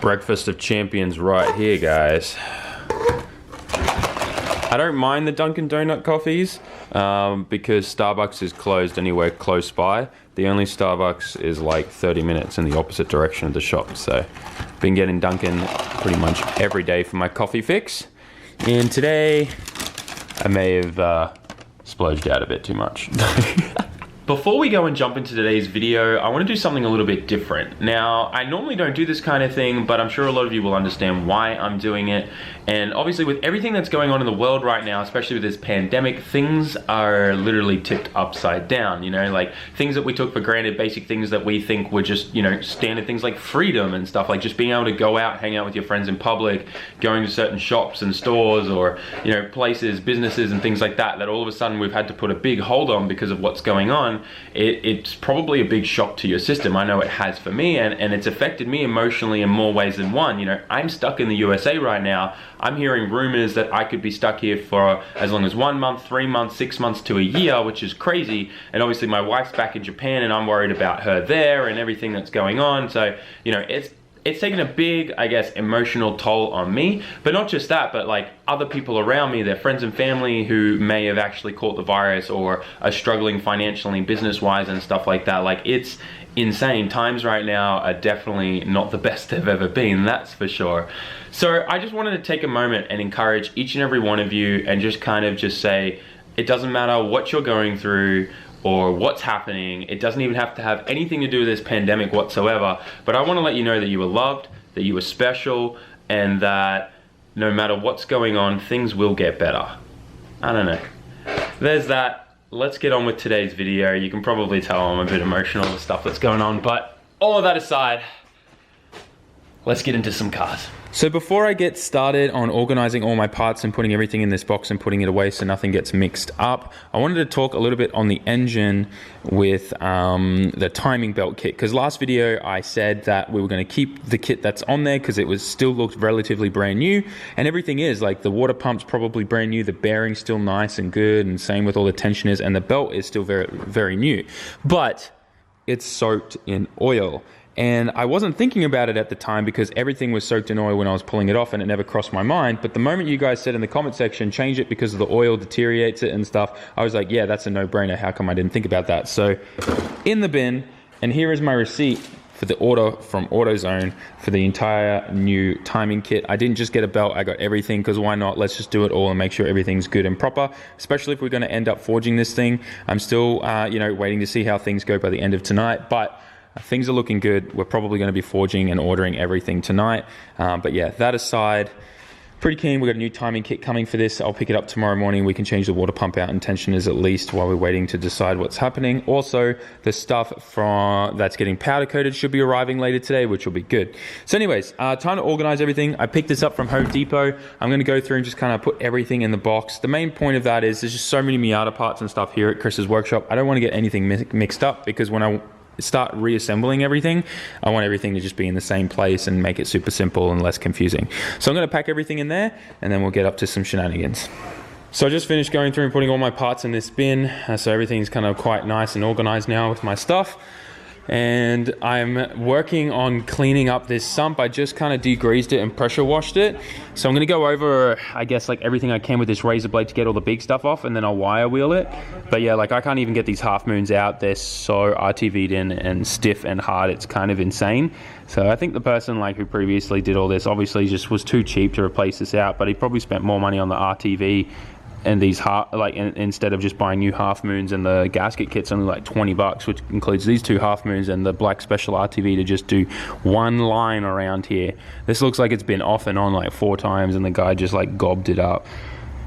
Breakfast of champions right here, guys. I don't mind the Dunkin' Donut coffees because Starbucks is closed anywhere close by. The only Starbucks is like 30 minutes in the opposite direction of the shop. So been getting Dunkin' pretty much every day for my coffee fix. And today I may have splurged out a bit too much. Before we go and jump into today's video, I want to do something a little bit different. Now, I normally don't do this kind of thing, but I'm sure a lot of you will understand why I'm doing it. And obviously with everything that's going on in the world right now, especially with this pandemic, things are literally tipped upside down, you know, like things that we took for granted, basic things that we think were just, you know, standard things like freedom and stuff, like just being able to go out, hang out with your friends in public, going to certain shops and stores or, you know, places, businesses and things like that, that all of a sudden we've had to put a big hold on because of what's going on. It's probably a big shock to your system. I know it has for me, and it's affected me emotionally in more ways than one. You know, I'm stuck in the USA right now. I'm hearing rumors that I could be stuck here for as long as 1 month, 3 months, 6 months to a year, which is crazy. And obviously my wife's back in Japan and I'm worried about her there and everything that's going on. So, you know, it's taken a big, I guess, emotional toll on me, but not just that, but like other people around me, their friends and family who may have actually caught the virus or are struggling financially, business-wise and stuff like that. Like, it's insane. Times right now are definitely not the best they've ever been, that's for sure. So I just wanted to take a moment and encourage each and every one of you and just kind of just say, it doesn't matter what you're going through or what's happening. It doesn't even have to have anything to do with this pandemic whatsoever. But I want to let you know that you are loved, that you are special, and that no matter what's going on, things will get better. I don't know. There's that. Let's get on with today's video. You can probably tell I'm a bit emotional with stuff that's going on, but all of that aside, let's get into some cars. So before I get started on organizing all my parts and putting everything in this box and putting it away so nothing gets mixed up, I wanted to talk a little bit on the engine with the timing belt kit. Because last video I said that we were going to keep the kit that's on there because it was still looked relatively brand new, and everything is, like, the water pump's probably brand new, the bearing's still nice and good, and same with all the tensioners, and the belt is still very, very new. But it's soaked in oil. And I wasn't thinking about it at the time because everything was soaked in oil when I was pulling it off and it never crossed my mind. But the moment you guys said in the comment section, change it because of the oil deteriorates it and stuff, I was like, yeah, that's a no-brainer. How come I didn't think about that? So in the bin, and here is my receipt for the order from AutoZone for the entire new timing kit. I didn't just get a belt, I got everything, because why not? Let's just do it all and make sure everything's good and proper, especially if we're going to end up forging this thing. I'm still, you know, waiting to see how things go by the end of tonight, but things are looking good. We're probably going to be forging and ordering everything tonight. But yeah, that aside, pretty keen. We've got a new timing kit coming for this. I'll pick it up tomorrow morning. We can change the water pump out and tensioners at least while we're waiting to decide what's happening. Also, the stuff that's getting powder coated should be arriving later today, which will be good. So anyways, time to organize everything. I picked this up from Home Depot. I'm going to go through and just kind of put everything in the box. The main point of that is there's just so many Miata parts and stuff here at Chris's workshop. I don't want to get anything mixed up because when I start reassembling everything, I want everything to just be in the same place and make it super simple and less confusing. So I'm going to pack everything in there and then we'll get up to some shenanigans. So I just finished going through and putting all my parts in this bin, so everything's kind of quite nice and organized now with my stuff. And I'm working on cleaning up this sump. I just kind of degreased it and pressure washed it. So I'm going to go over, I guess, like everything I can with this razor blade to get all the big stuff off, and then I'll wire wheel it. But yeah, like I can't even get these half moons out. They're so RTV'd in and stiff and hard. It's kind of insane. So I think the person like who previously did all this obviously just was too cheap to replace this out, but he probably spent more money on the RTV and these instead of just buying new half moons, and the gasket kit's only like $20, which includes these two half moons and the black special RTV to just do one line around here. This looks like it's been off and on like 4 times and the guy just like gobbed it up.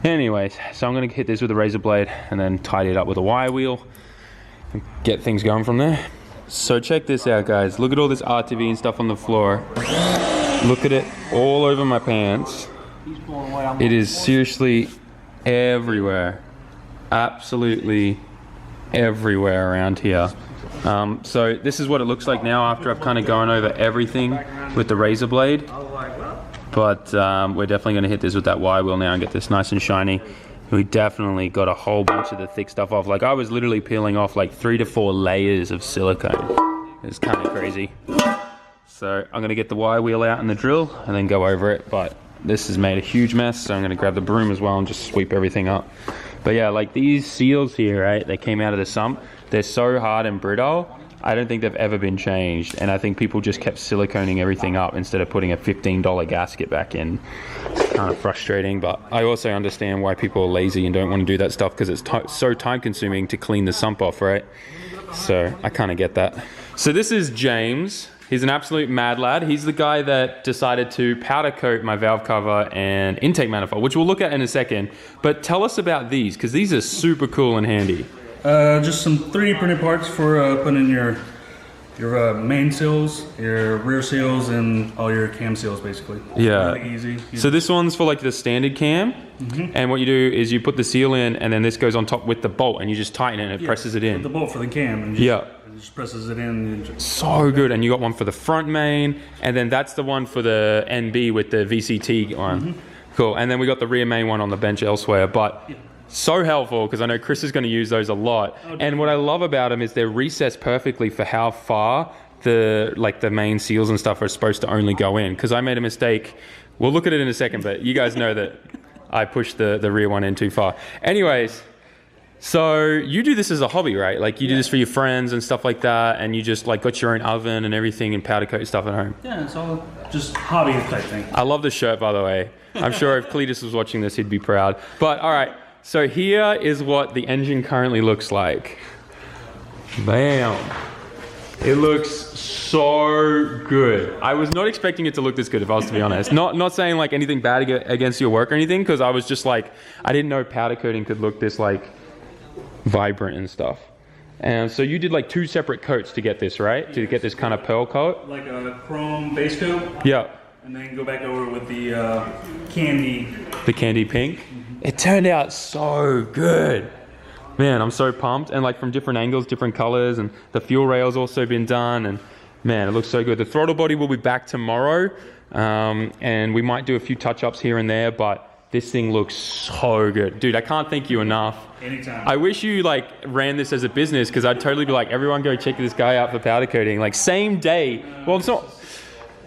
Anyways, so I'm gonna hit this with a razor blade and then tidy it up with a wire wheel and get things going from there. So check this out, guys. Look at all this RTV and stuff on the floor. Look at it all over my pants. It is seriously everywhere, absolutely everywhere around here. So this is what it looks like now after I've kind of gone over everything with the razor blade. But we're definitely going to hit this with that wire wheel now and get this nice and shiny. We definitely got a whole bunch of the thick stuff off. Like I was literally peeling off like 3 to 4 layers of silicone. It's kind of crazy. So I'm gonna get the wire wheel out and the drill and then go over it. But this has made a huge mess, so I'm gonna grab the broom as well and just sweep everything up. But yeah, like these seals here, right? They came out of the sump. They're so hard and brittle. I don't think they've ever been changed. And I think people just kept siliconing everything up instead of putting a $15 gasket back in. It's kind of frustrating, but I also understand why people are lazy and don't want to do that stuff because it's so time consuming to clean the sump off, right? So I kind of get that. So this is James. He's an absolute mad lad. He's the guy that decided to powder coat my valve cover and intake manifold, which we'll look at in a second. But tell us about these, because these are super cool and handy. Just some 3D printed parts for putting in your main seals, your rear seals, and all your cam seals, basically. Yeah. Really easy. So this one's for like the standard cam, and what you do is you put the seal in, and then this goes on top with the bolt, and you just tighten it and it presses it in. The bolt for the cam. And it just presses it in. So good. And you got one for the front main, and then that's the one for the NB with the VCT one. Cool. And then we got the rear main one on the bench elsewhere, but so helpful because I know Chris is going to use those a lot. And what I love about them is they're recessed perfectly for how far the main seals and stuff are supposed to only go in. Because I made a mistake. We'll look at it in a second, but you guys know that I pushed the rear one in too far. Anyways, so you do this as a hobby, right? Like you do this for your friends and stuff like that, and you just like got your own oven and everything and powder coat stuff at home. Yeah, it's all just hobby type thing. I love the shirt, by the way. I'm sure if Cletus was watching this, he'd be proud. But all right. So here is what the engine currently looks like. Bam. It looks so good. I was not expecting it to look this good, if I was to be honest. Not saying like anything bad against your work or anything, because I was just like, I didn't know powder coating could look this like vibrant and stuff. And so you did like 2 separate coats to get this, right? To get this kind of pearl coat? Like a chrome base coat. Yeah. And then go back over with the candy. The candy pink. It turned out so good. Man, I'm so pumped. And like from different angles, different colors, and the fuel rail's also been done. And man, it looks so good. The throttle body will be back tomorrow. And we might do a few touch-ups here and there, but this thing looks so good. Dude, I can't thank you enough. Anytime. I wish you like ran this as a business, because I'd totally be like, everyone go check this guy out for powder coating. Like same day. Well, it's not.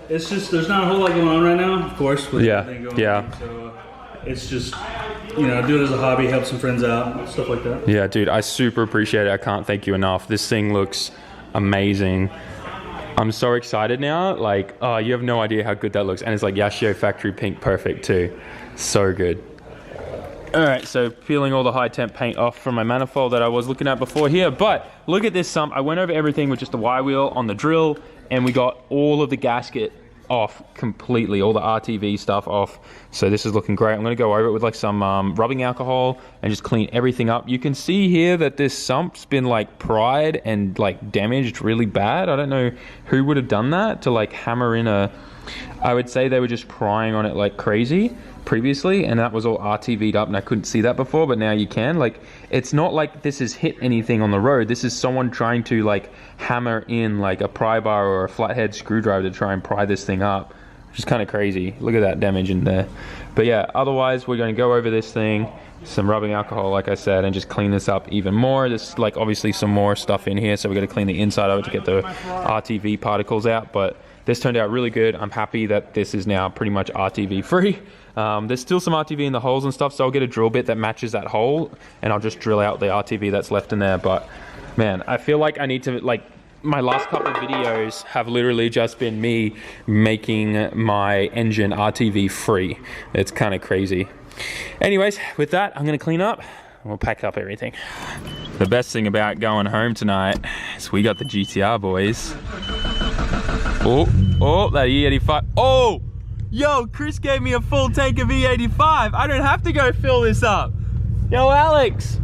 It's just, there's not a whole lot going on right now, of course. With everything going on. So it's just, do it as a hobby, help some friends out, stuff like that. Yeah, dude, I super appreciate it. I can't thank you enough. This thing looks amazing. I'm so excited now. Like, oh, you have no idea how good that looks. And it's like Yashio factory pink perfect too. So good. All right, so peeling all the high temp paint off from my manifold that I was looking at before here. But look at this sump. I went over everything with just the wire wheel on the drill, and we got all of the gasket off completely, all the RTV stuff off. So this is looking great. I'm going to go over it with like some rubbing alcohol and just clean everything up. You can see here that this sump's been like pried and like damaged really bad. I don't know who would have done that to like hammer in I would say they were just prying on it like crazy previously, and that was all RTV'd up, and I couldn't see that before, but now you can. Like, it's not like this has hit anything on the road. This is someone trying to like hammer in like a pry bar or a flathead screwdriver to try and pry this thing up, which is kind of crazy. Look at that damage in there. But yeah, otherwise we're going to go over this thing, some rubbing alcohol like I said, and just clean this up even more. There's like obviously some more stuff in here, so we're going to clean the inside of it to get the RTV particles out, but this turned out really good. I'm happy that this is now pretty much RTV free. There's still some RTV in the holes and stuff, so I'll get a drill bit that matches that hole, and I'll just drill out the RTV that's left in there. But man, I feel like I need to, like, my last couple of videos have literally just been me making my engine RTV free. It's kind of crazy. Anyways, with that, I'm gonna clean up and we'll pack up everything. The best thing about going home tonight is we got the GTR, boys. Oh, that E85. Oh, yo, Chris gave me a full tank of E85. I don't have to go fill this up. Yo, Alex,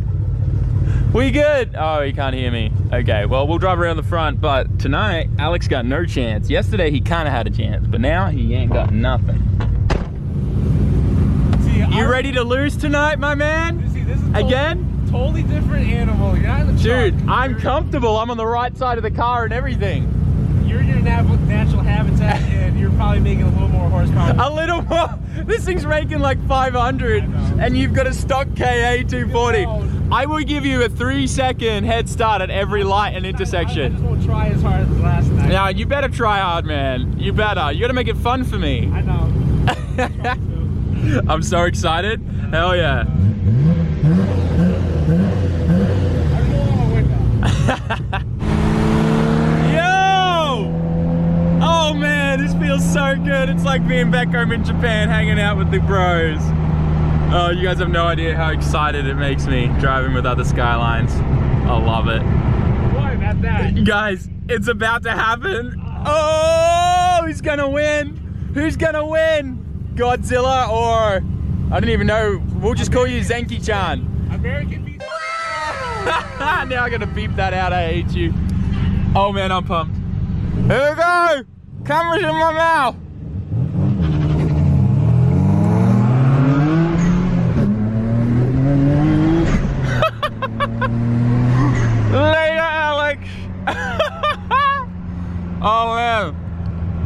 we good? Oh, he can't hear me. Okay, well, we'll drive around the front, but tonight, Alex got no chance. Yesterday, he kind of had a chance, but now he ain't got nothing. See, you ready to lose tonight, my man? See, this is again? Totally different animal. You're not in the truck. Dude, I'm comfortable. I'm on the right side of the car and everything. You're in your natural habitat, and you're probably making a little more horsepower. A little more. This thing's making like 500, and you've got a stock KA 240. I will give you a 3-second head start at every light and intersection. I just won't try as hard as last night. Yeah, you better try hard, man. You better. You gotta make it fun for me. I know. I'm so excited. Hell yeah. Yo! Oh man, this feels so good. It's like being back home in Japan, hanging out with the bros. Oh, you guys have no idea how excited it makes me driving with other Skylines. I love it. Boy, about that. Guys, it's about to happen. Oh, who's gonna win? Who's gonna win? Godzilla or, I don't even know, we'll just call you Zenki-chan. American beat. Now I gotta beep that out, I hate you. Oh man, I'm pumped. Here we go! Camera's in my mouth! Later, Alex! Oh man.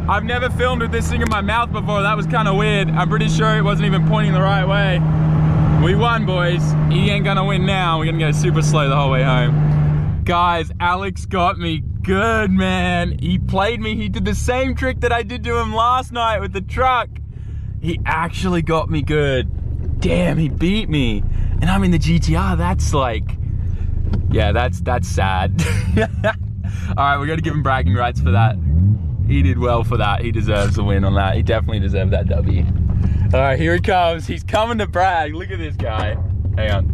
I've never filmed with this thing in my mouth before. That was kind of weird. I'm pretty sure it wasn't even pointing the right way. We won, boys. He ain't gonna win now. We're gonna go super slow the whole way home. Guys, Alex got me good, man. He played me. He did the same trick that I did to him last night with the truck. He actually got me good. Damn, he beat me. And I'm in the GTR. That's like, yeah, that's sad. All right, we gotta give him bragging rights for that. He did well for that. He deserves a win on that. He definitely deserved that W. All right, here he comes. He's coming to brag. Look at this guy. Hang on.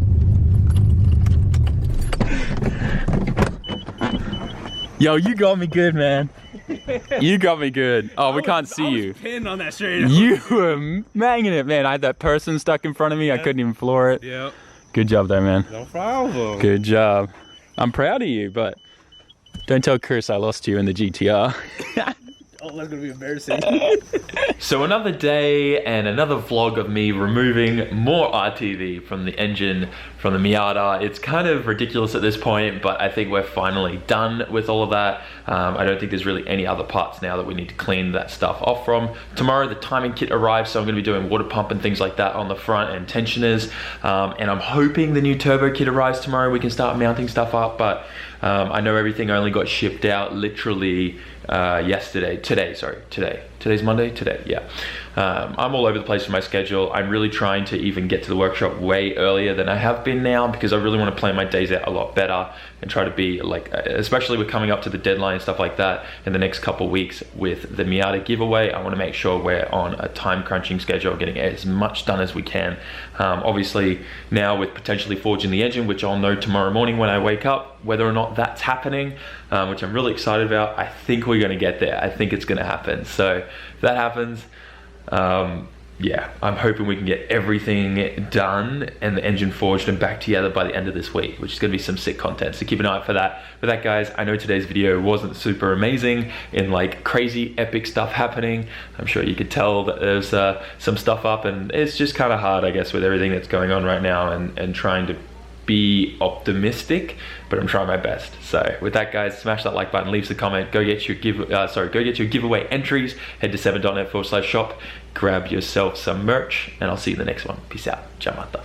Yo, you got me good, man. You got me good. Oh, we can't see you. I was pinned on that straight up. You were manging it, man. I had that person stuck in front of me. I couldn't even floor it. Yep. Good job there, man. No problem. Good job. I'm proud of you, but don't tell Chris I lost you in the GTR. Oh, that's gonna be embarrassing. So another day and another vlog of me removing more RTV from the engine from the Miata. It's kind of ridiculous at this point, but I think we're finally done with all of that. I don't think there's really any other parts now that we need to clean that stuff off from. Tomorrow the timing kit arrives, so I'm gonna be doing water pump and things like that on the front and tensioners. And I'm hoping the new turbo kit arrives tomorrow. We can start mounting stuff up, but I know everything only got shipped out literally today's Monday, yeah. I'm all over the place with my schedule. I'm really trying to even get to the workshop way earlier than I have been now, because I really want to plan my days out a lot better and try to be like, especially with coming up to the deadline and stuff like that in the next couple weeks with the Miata giveaway. I want to make sure we're on a time crunching schedule, getting as much done as we can. Obviously now with potentially forging the engine, which I'll know tomorrow morning when I wake up whether or not that's happening, which I'm really excited about. I think we're going to get there. I think it's going to happen. So if that happens, yeah, I'm hoping we can get everything done and the engine forged and back together by the end of this week, which is going to be some sick content. So keep an eye out for that. With that, guys, I know today's video wasn't super amazing in like crazy epic stuff happening. I'm sure you could tell that there's some stuff up, and it's just kind of hard, I guess, with everything that's going on right now and trying to be optimistic, but I'm trying my best. So with that, guys, smash that like button, leave us a comment, go get your giveaway entries, head to 7.net/shop, grab yourself some merch, and I'll see you in the next one. Peace out. Ciao, Mata.